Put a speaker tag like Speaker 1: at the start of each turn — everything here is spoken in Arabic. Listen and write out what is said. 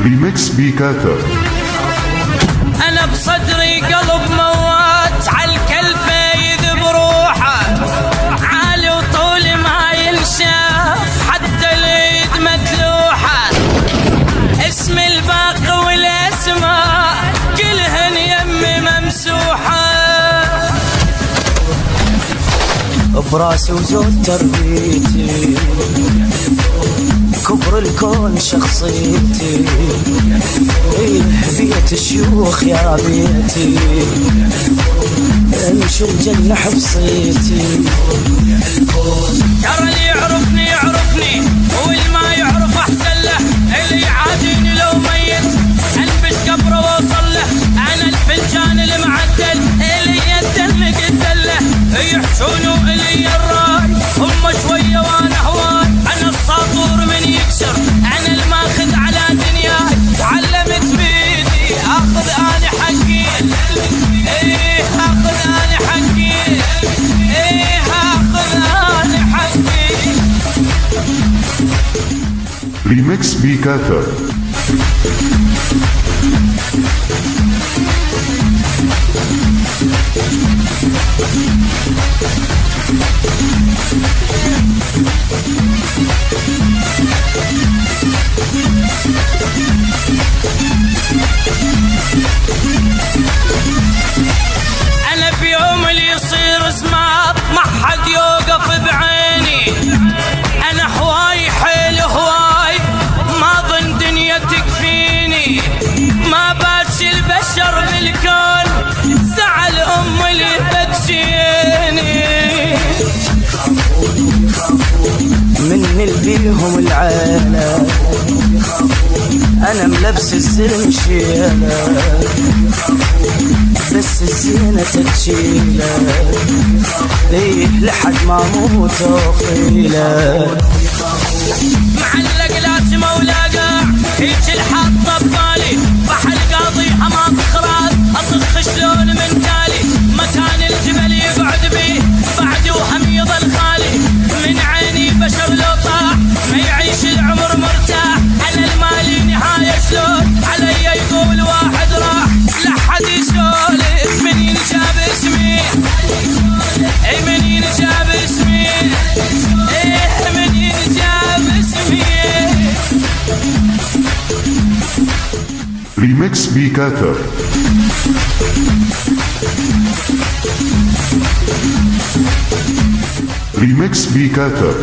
Speaker 1: ريميكس بيكاتا.
Speaker 2: انا بصدري قلب موات عالكلفة يذب روحه، عالي وطولي ما ينشاف حتى اليد متلوحة، اسم الباقي والاسماء كلهن يمي ممسوحة، براسي وزود تربيتي كبر الكون شخصيتي، بيت الشيوخ يا بيتي امشي الجنة حبصيتي، ترى اللي يعرفني يعرفني واللي ما يعرف احسن له، اللي يعاديني لو ميت انبش قبره واوصل له، انا الفنجان المعدل اللي يدل قدله، يحشونه الي الراي هم شويه وانا هواي، انا الساطور من يكسر انا الماخذ على دنياي، علمت بيدي اخذ انا حقي، ايه اخذ انا حقي، ايه اخذ انا حقي.
Speaker 1: ريميكس بيكاتا.
Speaker 2: أنا في يوم اللي يصير سماط ما حد يوقف بعيني، أنا هواي حيل هواي ما ظن دنيا تكفيني، ما باتش البشر بالكون زعل أم اللي بتجيني،
Speaker 3: من البيهم العالم انا ملبس الزلم شيله، بس الزينة تتشيله، ليه لحد ما موت وخيله،
Speaker 2: معلق لازمه ولاقع هيج الحاطه ببالي، بحل قاضي حماط خراس اطخ شلون من تالي، مكان الجبل يقعد بيه بعد وهم يظل خالي، من عيني بشر لو طاح ما يعيش العمر مرتاح، انا المالي نهايه شلون علي يقول واحد راح، لحد يسولف من ينجاب اسمي، اي من ينجاب اسمي، ايه من ينجاب اسمي.
Speaker 1: ريميكس بيكاتا. ريميكس بيكاتا.